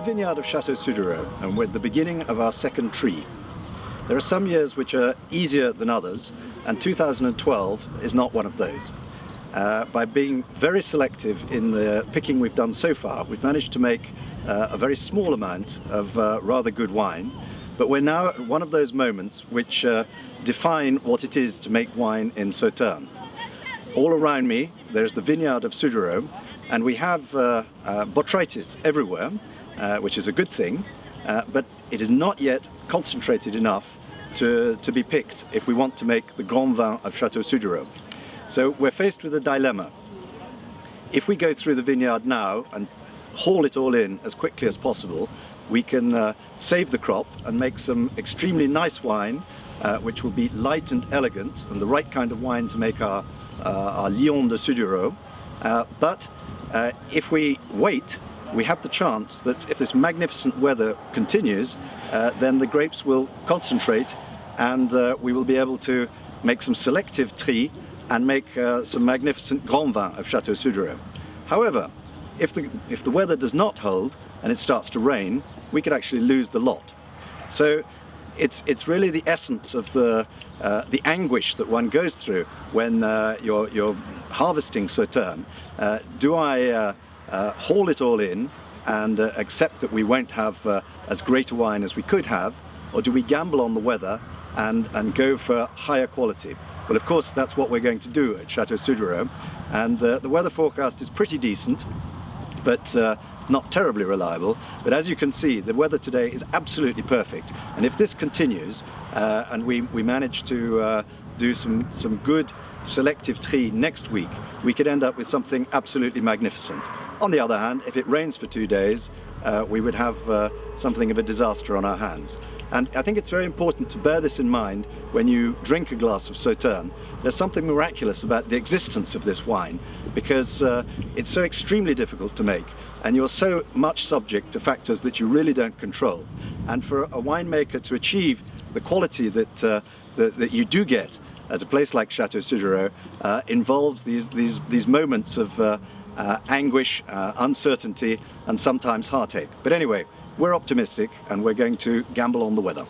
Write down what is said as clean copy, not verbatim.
the vineyard of Chateau Suduiraut, and we're at the beginning of our second tree. There are some years which are easier than others, and 2012 is not one of those. By being very selective in the picking we've done so far, we've managed to make a very small amount of rather good wine, but we're now at one of those moments which define what it is to make wine in Sauternes. All around me there's the vineyard of Suduiraut, and we have botrytis everywhere, which is a good thing, but it is not yet concentrated enough to be picked if we want to make the Grand Vin of Chateau Suduiraut. So we're faced with a dilemma. If we go through the vineyard now and haul it all in as quickly as possible, we can save the crop and make some extremely nice wine, which will be light and elegant and the right kind of wine to make our Lion de Suduiraut. But if we wait, we have the chance that if this magnificent weather continues, then the grapes will concentrate, and we will be able to make some selective tri and make some magnificent Grand Vin of Chateau Suduiraut. However, if the weather does not hold and it starts to rain, we could actually lose the lot. So it's really the essence of the anguish that one goes through when you're harvesting Sauternes. Do I haul it all in and accept that we won't have as great a wine as we could have, or do we gamble on the weather and go for higher quality? Well, of course, that's what we're going to do at Chateau Suduiraut, and the weather forecast is pretty decent, but not terribly reliable. But as you can see, the weather today is absolutely perfect, and if this continues and we manage to do some good selective tri next week, we could end up with something absolutely magnificent. On the other hand, if it rains for 2 days, we would have something of a disaster on our hands. And I think it's very important to bear this in mind when you drink a glass of Sauternes. There's something miraculous about the existence of this wine, because it's so extremely difficult to make, and you're so much subject to factors that you really don't control. And for a winemaker to achieve the quality that you do get at a place like Chateau Suduiraut involves these moments of anguish, uncertainty, and sometimes heartache. But anyway, we're optimistic, and we're going to gamble on the weather.